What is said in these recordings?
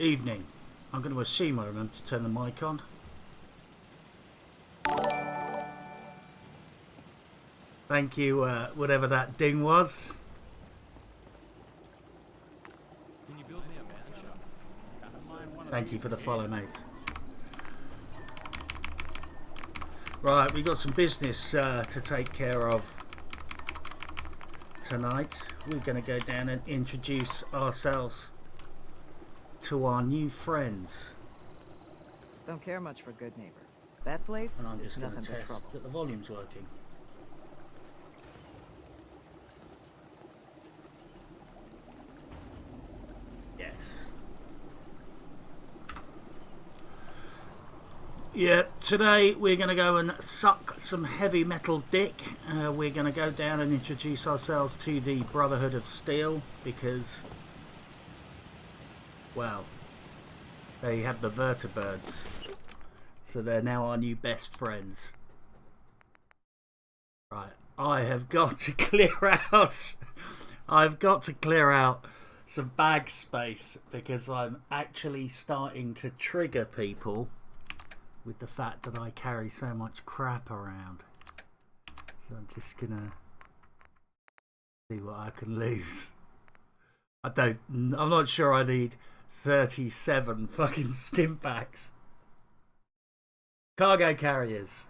evening. I'm going to assume I remember to turn the mic on. Thank you, whatever that ding was. Can you build me a mansion? Thank you for the follow, mate. Right, we've got some business to take care of tonight. We're going to go down and introduce ourselves to our new friends. Don't care much for Good Neighbor. That place And I'm is just going nothing to but test trouble. that the volume's working. Yes. Yeah, today we're going to go and suck some heavy metal dick. We're going to go down and introduce ourselves to the Brotherhood of Steel because, well, they have the vertibirds. So they're now our new best friends. Right, I have got to clear out. I've got to clear out some bag space because I'm actually starting to trigger people with the fact that I carry so much crap around. So I'm just gonna see what I can lose. I'm not sure I need 37 fucking stim packs. Cargo carriers.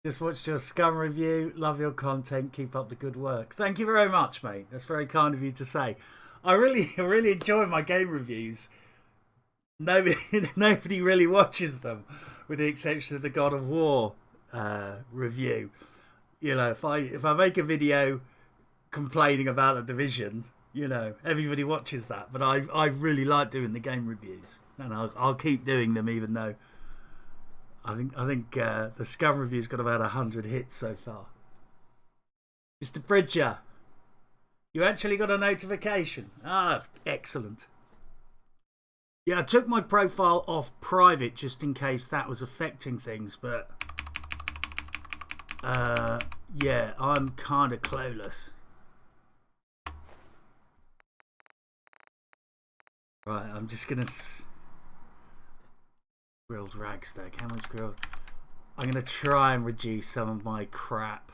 Just watched your scum review. Love your content. Keep up the good work. Thank you very much, mate. That's very kind of you to say. I really enjoy my game reviews. Nobody really watches them, with the exception of the God of War review. You know, if I make a video complaining about the Division, you know, everybody watches that. But I really like doing the game reviews, and I'll keep doing them, even though I think the Scum review's got about 100 hits so far. Mr. Bridger, you actually got a notification. Ah, excellent. Yeah, I took my profile off private just in case that was affecting things, but yeah, I'm kind of clueless. Right, I'm just gonna grilled ragstack. How much grilled? I'm gonna try and reduce some of my crap.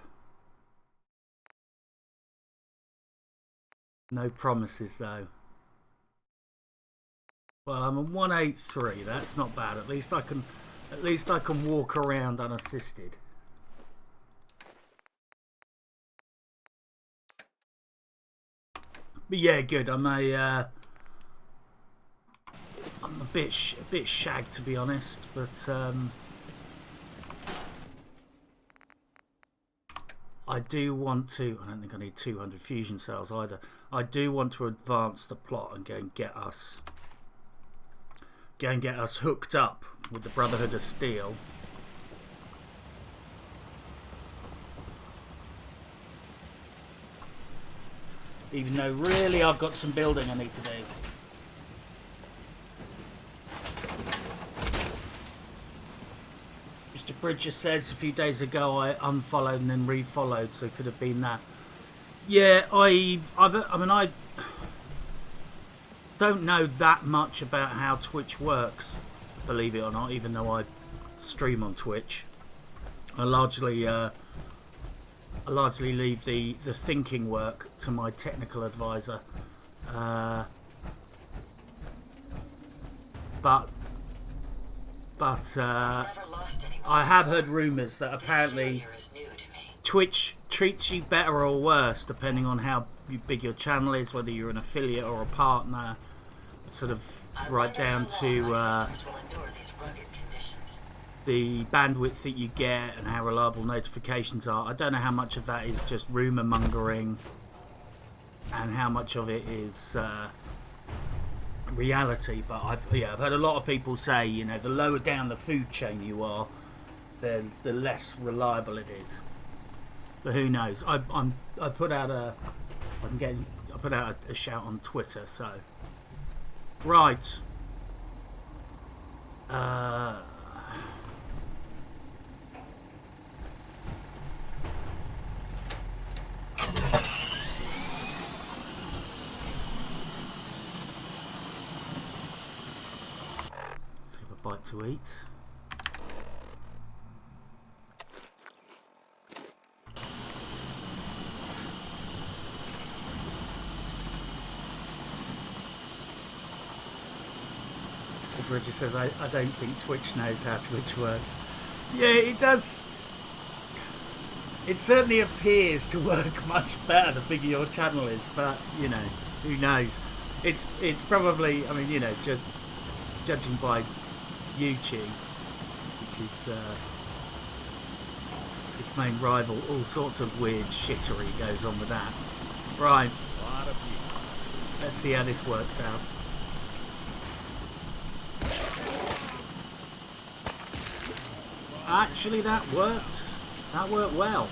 No promises though. Well, I'm on 183. That's not bad. At least I can walk around unassisted. But yeah, good. I'm a bit shagged, to be honest, but I do want to. I don't think I need 200 fusion cells either. I do want to advance the plot and go and get us hooked up with the Brotherhood of Steel. Even though really I've got some building I need to do. Mr. Bridger says a few days ago I unfollowed and then refollowed, so it could have been that. Yeah, I don't know that much about how Twitch works, believe it or not, even though I stream on Twitch. I largely leave the thinking work to my technical advisor. But I have heard rumours that apparently Twitch treats you better or worse depending on how big your channel is, whether you're an affiliate or a partner, sort of right down to the bandwidth that you get and how reliable notifications are. I don't know how much of that is just rumour mongering and how much of it is reality, but I've heard a lot of people say, you know, the lower down the food chain you are, the less reliable it is. But who knows? I put out a shout on Twitter, so right. bite to eat. Bridget says, I don't think Twitch knows how Twitch works. Yeah, it does. It certainly appears to work much better the bigger your channel is, but, you know, who knows? It's probably, I mean, you know, judging by YouTube, which is its main rival, all sorts of weird shittery goes on with that. Right. Let's see how this works out. Actually, that worked. That worked well.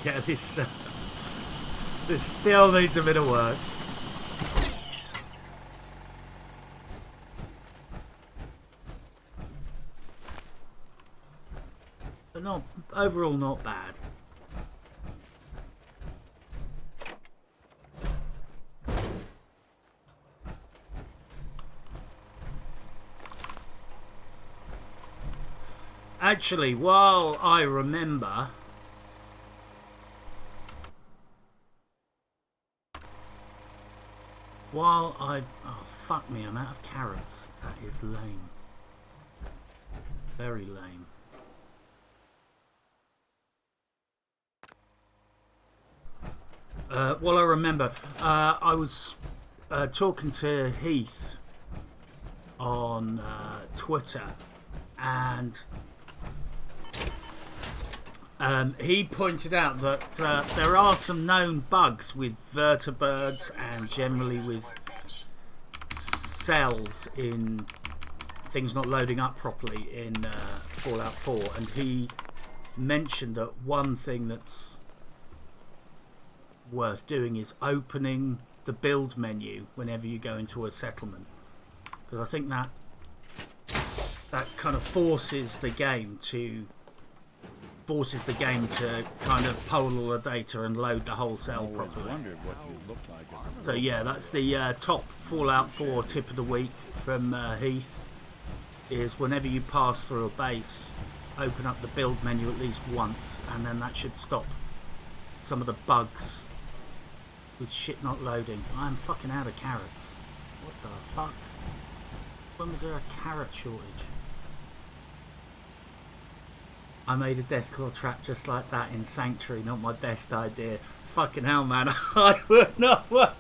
Yeah, this still needs a bit of work. But not overall, not bad. Actually, while I remember, oh fuck me, I'm out of carrots. That is lame. Very lame. While I remember, I was talking to Heath on Twitter, and he pointed out that there are some known bugs with vertibirds and generally with cells in things not loading up properly in Fallout 4, and he mentioned that one thing that's worth doing is opening the build menu whenever you go into a settlement, because I think that kind of forces the game to kind of pull all the data and load the whole cell properly. So yeah, that's the top Fallout 4 tip of the week from Heath, is whenever you pass through a base, open up the build menu at least once, and then that should stop some of the bugs with shit not loading. I'm fucking out of carrots. What the fuck? When was there a carrot shortage? I made a Deathclaw Trap just like that in Sanctuary. Not my best idea. Fucking hell, man. I would not want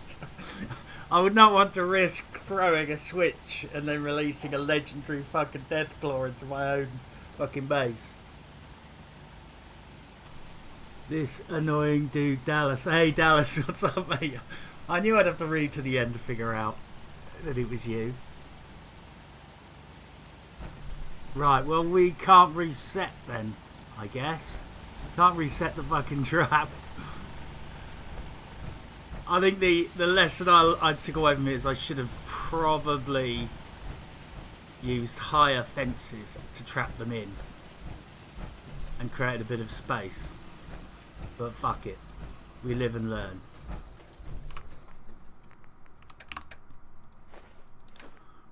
to risk throwing a switch and then releasing a legendary fucking Deathclaw into my own fucking base. This annoying dude, Dallas. Hey, Dallas, what's up, mate? I knew I'd have to read to the end to figure out that it was you. Right, well, we can't reset then, I guess. Can't reset the fucking trap. I think the lesson I took away from it is I should have probably used higher fences to trap them in and created a bit of space. But fuck it. We live and learn.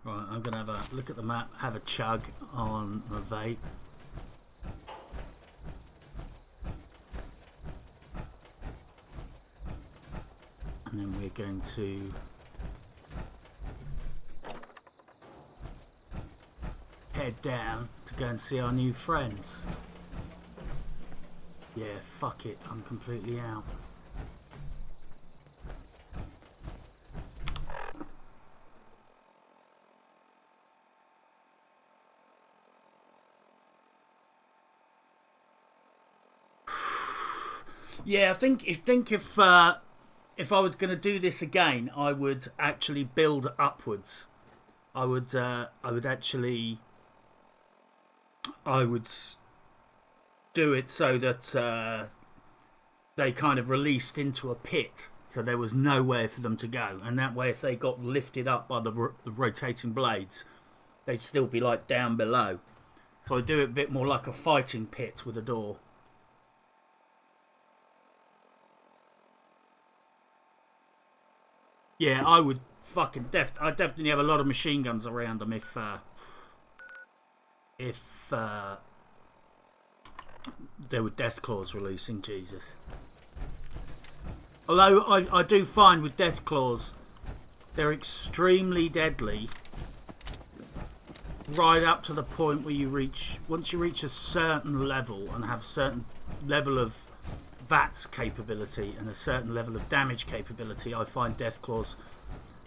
Right, I'm going to have a look at the map, have a chug on my vape. And then we're going to head down to go and see our new friends. Yeah, fuck it, I'm completely out. Yeah, I think if I was going to do this again, I would actually build upwards. I would do it so that they kind of released into a pit, so there was nowhere for them to go. And that way, if they got lifted up by the rotating blades, they'd still be like down below. So I do it a bit more like a fighting pit with a door. Yeah, I would fucking I'd definitely have a lot of machine guns around them if there were Deathclaws releasing. Jesus. Although I do find with Deathclaws, they're extremely deadly right up to the point where once you reach a certain level and have a certain level of VATS capability and a certain level of damage capability, I find Deathclaws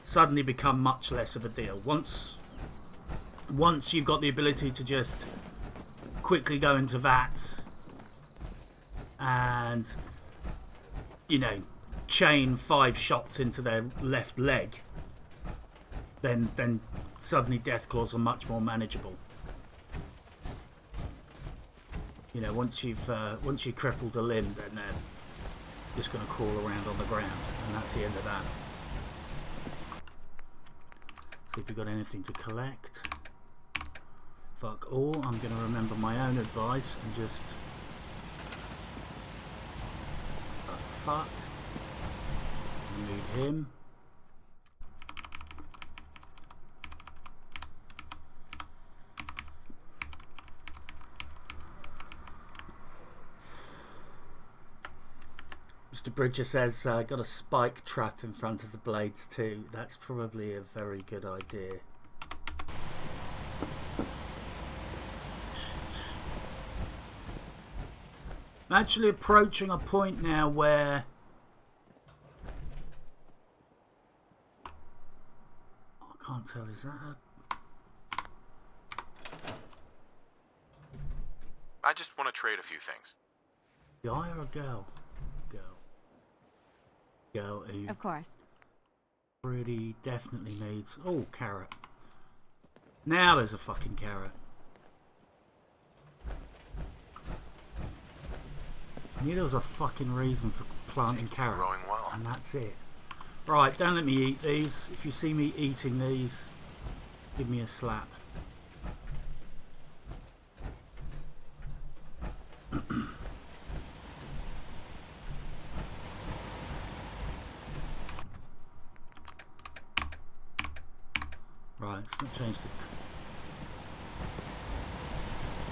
suddenly become much less of a deal. Once you've got the ability to just quickly go into VATS and, you know, chain 5 shots into their left leg, then suddenly Deathclaws are much more manageable. You know, once you've crippled a limb, then they're just going to crawl around on the ground, and that's the end of that. See if we've got anything to collect. Fuck all. I'm going to remember my own advice and just... fuck. Remove him. Mr. Bridger says, got a spike trap in front of the blades too. That's probably a very good idea. I'm actually approaching a point now where I can't tell, is that a... I just want to trade a few things. Guy or a girl? Girl who Of course. pretty definitely needs... Oh, carrot. Now there's a fucking carrot. I knew there was a fucking reason for planting carrots. Growing well. And that's it. Right, don't let me eat these. If you see me eating these, give me a slap. Right, let's not change the...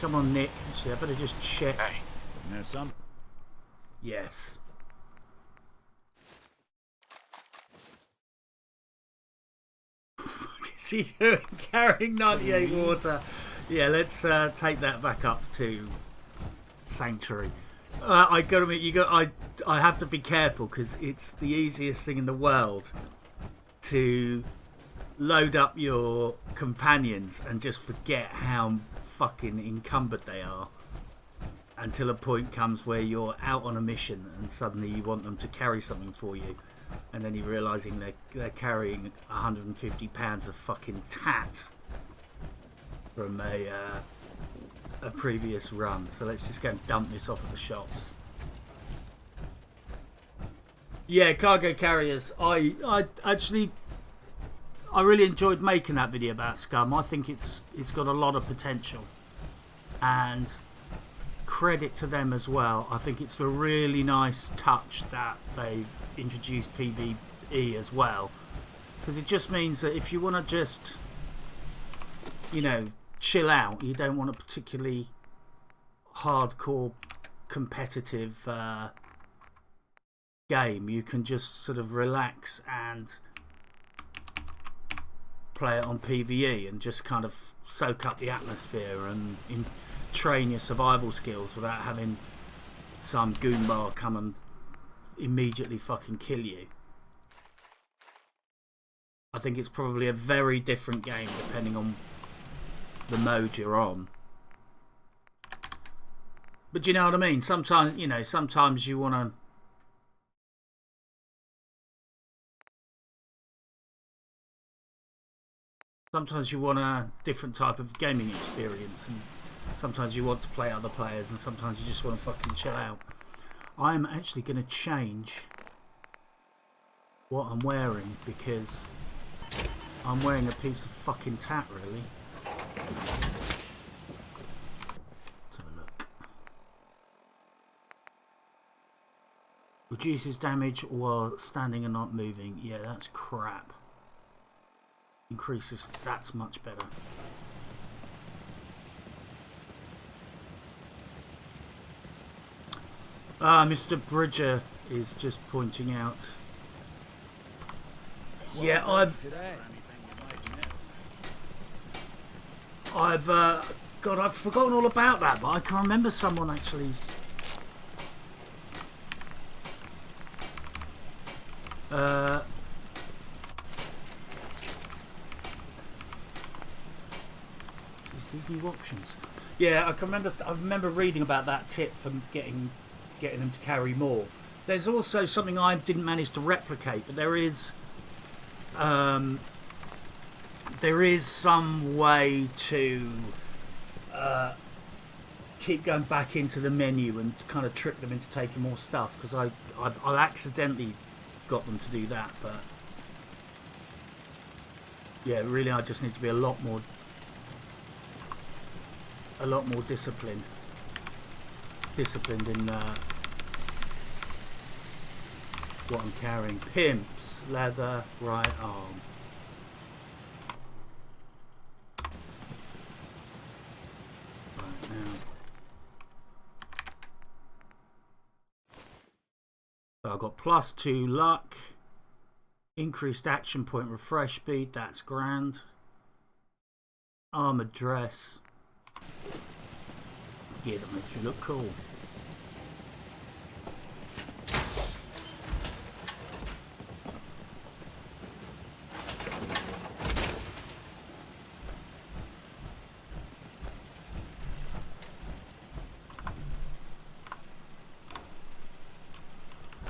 Come on, Nick. Actually, I better just check. Hey. There's some. Yes. Is he doing? Carrying 98 water. Yeah, let's take that back up to Sanctuary. I gotta admit, I have to be careful because it's the easiest thing in the world to load up your companions and just forget how fucking encumbered they are until a point comes where you're out on a mission and suddenly you want them to carry something for you, and then you're realising they're carrying 150 pounds of fucking tat from a previous run. So let's just go and dump this off at the shops. Yeah, cargo carriers. I really enjoyed making that video about Scum. I think it's got a lot of potential, and credit to them as well. I think it's a really nice touch that they've introduced PvE as well, because it just means that if you want to just, you know, chill out, you don't want a particularly hardcore competitive game, you can just sort of relax and play it on PvE and just kind of soak up the atmosphere and train your survival skills without having some goonbar come and immediately fucking kill you. I think it's probably a very different game depending on the mode you're on. But you know what I mean? Sometimes, you know, sometimes you want to... Sometimes you want a different type of gaming experience, and sometimes you want to play other players, and sometimes you just want to fucking chill out. I'm actually going to change what I'm wearing because I'm wearing a piece of fucking tat, really. Let's have a look. Reduces damage while standing and not moving. Yeah, that's crap. Increases, that's much better. Mr. Bridger is just pointing out. Yeah, God, I've forgotten all about that, but I can remember someone actually. These new options. Yeah, I can remember. I remember reading about that tip from getting them to carry more. There's also something I didn't manage to replicate, but there is some way to keep going back into the menu and kind of trick them into taking more stuff, because I've accidentally got them to do that. But yeah, really, I just need to be a lot more disciplined in what I'm carrying. Pimps, leather, right arm. Right now. So I've got +2 luck, increased action point refresh speed, that's grand. Armored dress. Yeah, that makes me look cool.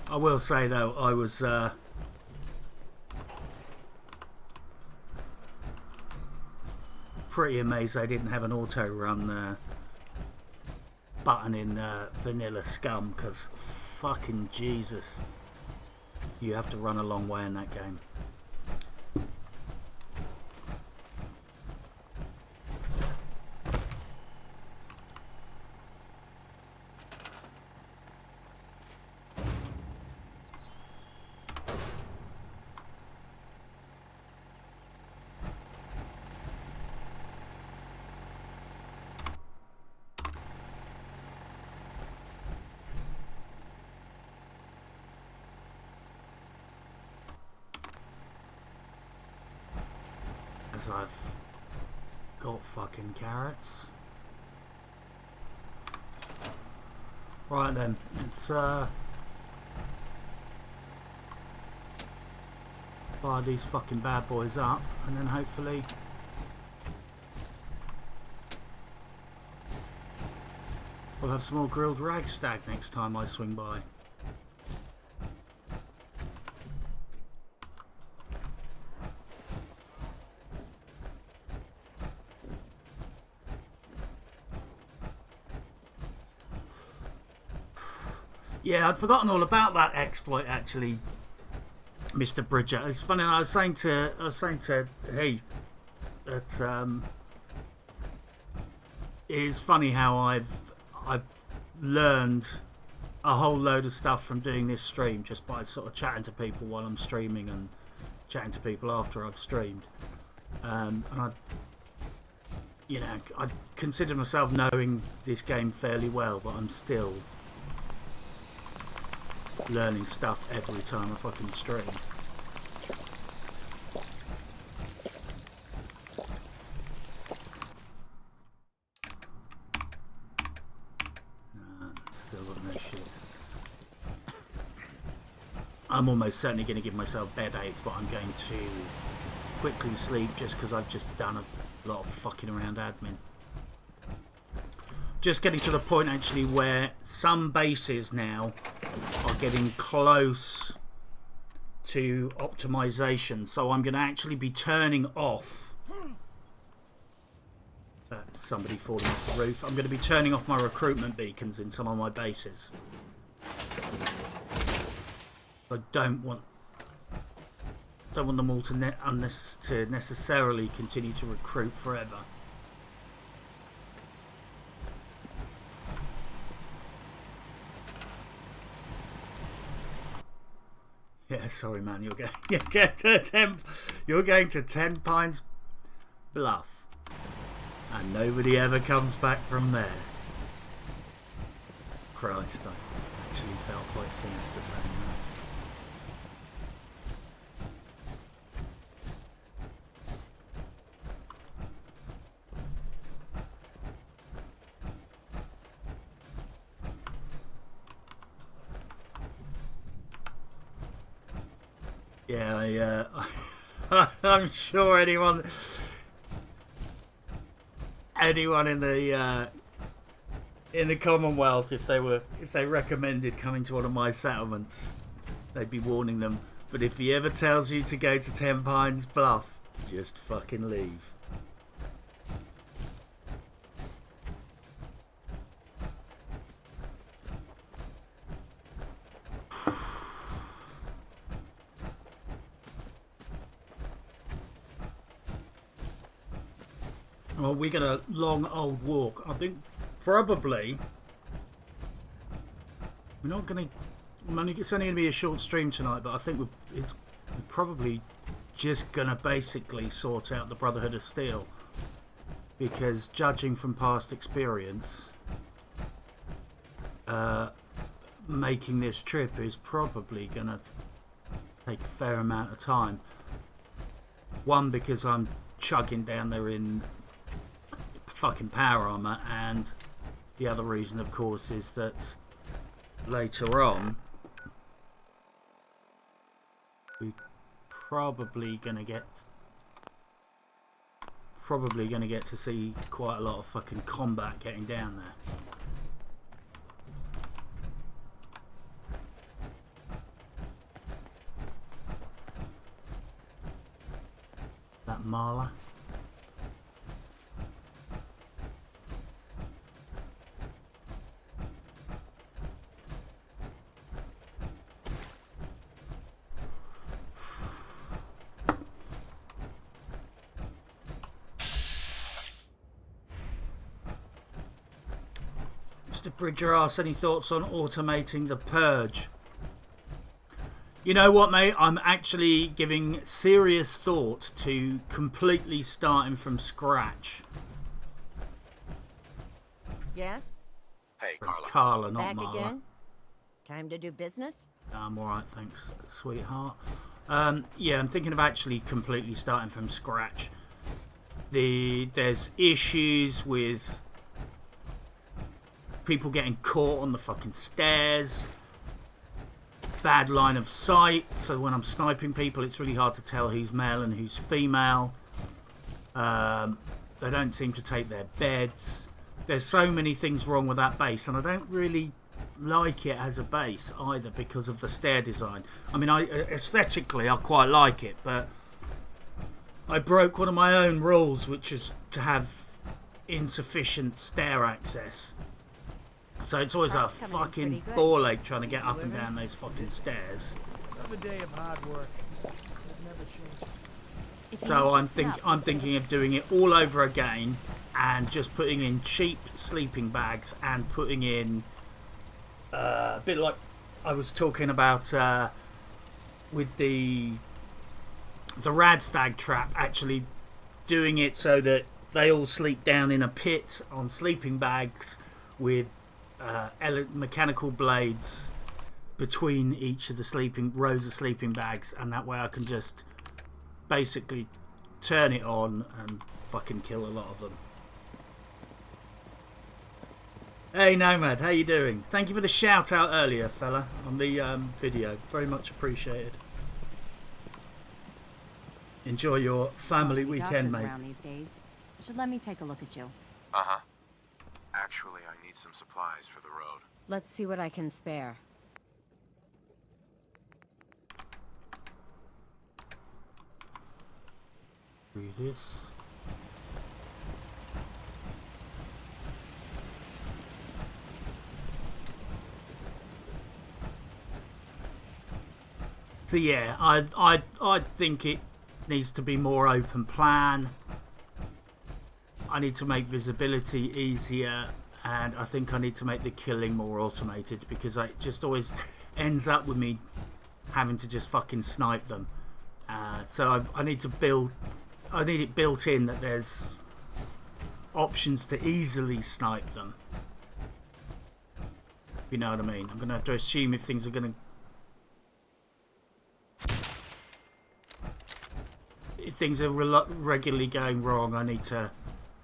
I will say though, I was pretty amazed they didn't have an auto run button in Vanilla Scum, because fucking Jesus, you have to run a long way in that game. I've got fucking carrots. Right then, it's fire these fucking bad boys up, and then hopefully we'll have some more grilled ragstag next time I swing by. Yeah, I'd forgotten all about that exploit actually, Mr. Bridger. It's funny. I was saying to Heath that it's funny how I've learned a whole load of stuff from doing this stream just by sort of chatting to people while I'm streaming and chatting to people after I've streamed. And I consider myself knowing this game fairly well, but I'm still learning stuff every time I fucking stream. Still got no shit. I'm almost certainly going to give myself bed aids, but I'm going to quickly sleep just because I've just done a lot of fucking around admin. Just getting to the point actually where some bases now are getting close to optimization, so I'm going to actually be turning off. That's somebody falling off the roof. I'm going to be turning off my recruitment beacons in some of my bases. I don't want them all to necessarily continue to recruit forever. Yeah, sorry, man. You're going to 10 Pines Bluff, and nobody ever comes back from there. Christ, I actually felt quite sinister saying that. Yeah, I'm sure anyone in the Commonwealth, if they recommended coming to one of my settlements, they'd be warning them. But if he ever tells you to go to 10 Pines Bluff, just fucking leave. Well, we got a long old walk. I think probably we're not going to. It's only going to be a short stream tonight, but I think we're probably just going to basically sort out the Brotherhood of Steel, because judging from past experience, making this trip is probably going to take a fair amount of time. One, because I'm chugging down there in fucking power armor, and the other reason, of course, is that later on we're probably gonna get to see quite a lot of fucking combat getting down there. That Marla. Mr. Bridger asks, any thoughts on automating the purge? You know what, mate? I'm actually giving serious thought to completely starting from scratch. Yes? Hey, Carla. Carla, not Back Marla. again? Time to do business? I'm alright, thanks, sweetheart. Yeah, I'm thinking of actually completely starting from scratch. There's issues with people getting caught on the fucking stairs. Bad line of sight, so when I'm sniping people, it's really hard to tell who's male and who's female. They don't seem to take their beds. There's so many things wrong with that base, and I don't really like it as a base either because of the stair design. I mean, aesthetically I quite like it, but I broke one of my own rules, which is to have insufficient stair access. So it's always a fucking ball ache trying to get up and down those fucking stairs. Another day of hard work. It never changes. So I'm thinking of doing it all over again and just putting in cheap sleeping bags and putting in a bit like I was talking about with the Radstag trap, actually doing it so that they all sleep down in a pit on sleeping bags with mechanical blades between each of the rows of sleeping bags, and that way I can just basically turn it on and fucking kill a lot of them. Hey Nomad, how you doing? Thank you for the shout out earlier, fella, on the video. Very much appreciated. Enjoy your family weekend, mate. Around these days. Should let me take a look at you. Uh-huh. Actually, I need some supplies for the road. Let's see what I can spare. Read this. So yeah, I think it needs to be more open plan. I need to make visibility easier, and I think I need to make the killing more automated, because it just always ends up with me having to just fucking snipe them. So I need to I need it built in that there's options to easily snipe them. You know what I mean? I'm going to have to assume if things are going to... If things are regularly going wrong, I need to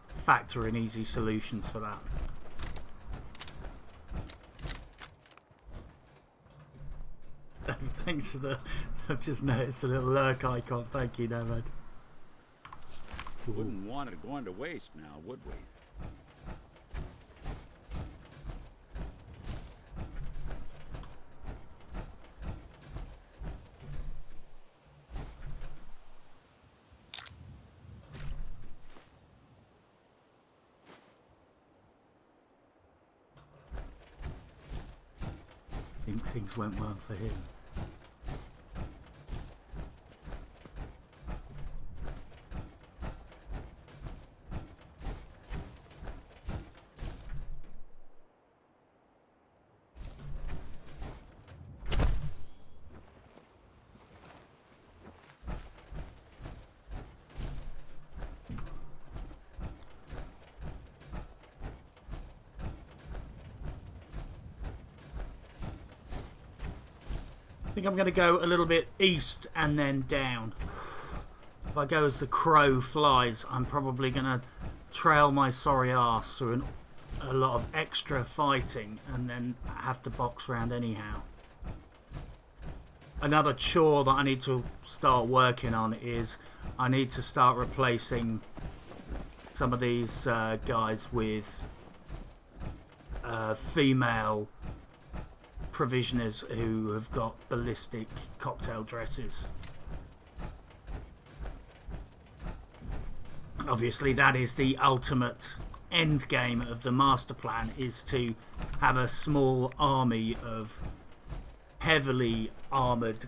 factor in easy solutions for that. Thanks for the... I've just noticed the little lurk icon. Thank you, Nomad. Wouldn't want it going to waste now, would we? I think things went well for him. I think I'm going to go a little bit east and then down. If I go as the crow flies, I'm probably going to trail my sorry ass through a lot of extra fighting and then have to box around anyhow. Another chore that I need to start working on is I need to start replacing some of these guys with female provisioners who have got ballistic cocktail dresses. Obviously that is the ultimate end game of the master plan, is to have a small army of heavily armoured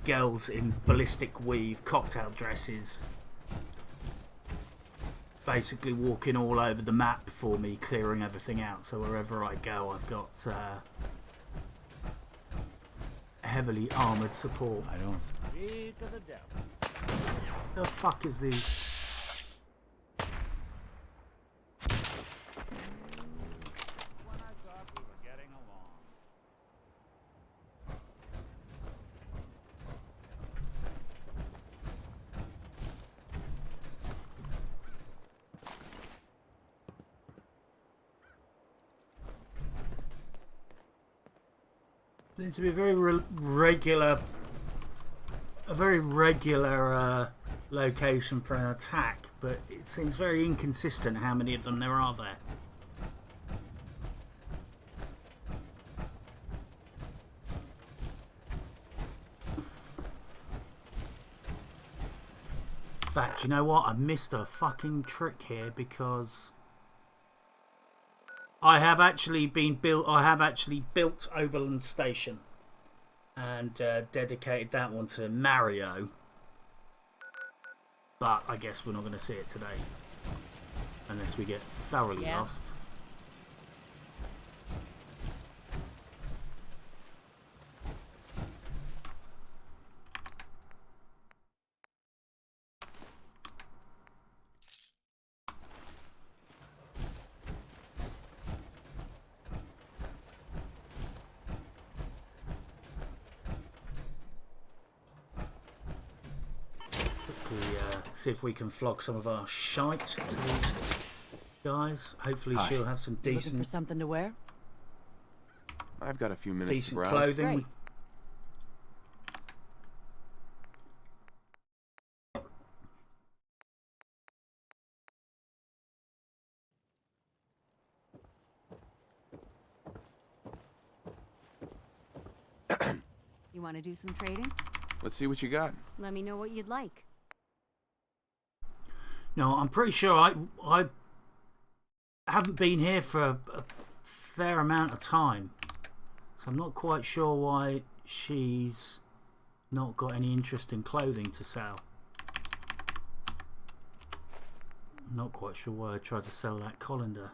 girls in ballistic weave cocktail dresses basically walking all over the map for me, clearing everything out, so wherever I go I've got heavily armoured support. I don't speak of the devil. The fuck is the... When I thought we were getting along. Seems to be a very regular location for an attack, but it seems very inconsistent how many of them there are there. In fact, you know what? I missed a fucking trick here, because I have actually built Oberlin Station and dedicated that one to Mario, but I guess we're not going to see it today unless we get thoroughly lost. See if we can flog some of our shite to these guys. Hopefully she'll have some Looking decent, for something to wear? I've got a few minutes to decent browse. clothing. You want to do some trading? Let's see what you got. Let me know what you'd like. No, I'm pretty sure I haven't been here for a fair amount of time, so I'm not quite sure why she's not got any interesting clothing to sell. Not quite sure why I tried to sell that colander.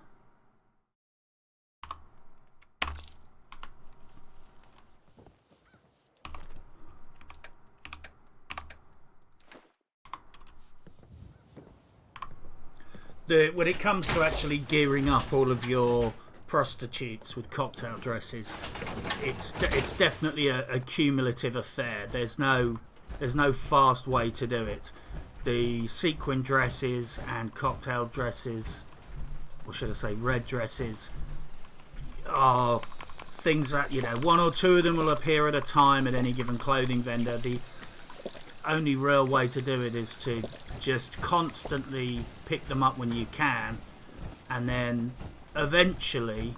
When it comes to actually gearing up all of your prostitutes with cocktail dresses, it's definitely a cumulative affair. There's no fast way to do it. The sequin dresses and cocktail dresses, or should I say red dresses, are things that, you know, one or two of them will appear at a time at any given clothing vendor. The only real way to do it is to just constantly pick them up when you can, and then eventually,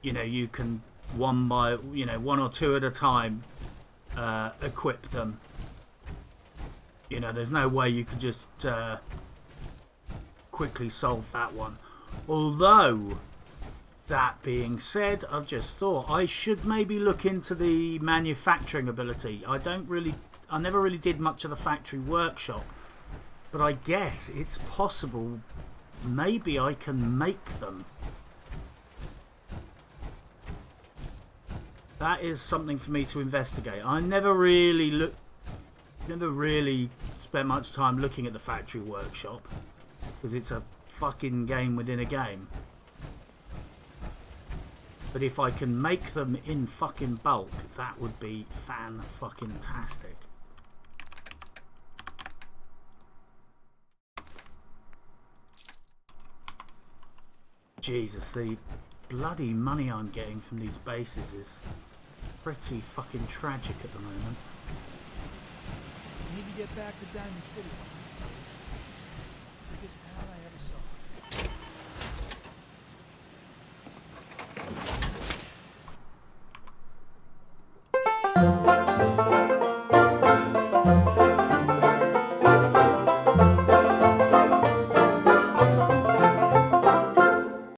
you know, you can one or two at a time equip them. You know, there's no way you could just quickly solve that one. Although, that being said, I've just thought I should maybe look into the manufacturing ability. I never really did much of the factory workshop, but I guess it's possible maybe I can make them. That is something for me to investigate. I never really spent much time looking at the factory workshop, because it's a fucking game within a game. But if I can make them in fucking bulk, that would be fan-fucking-tastic. Jesus, the bloody money I'm getting from these bases is pretty fucking tragic at the moment. You need to get back to Diamond City.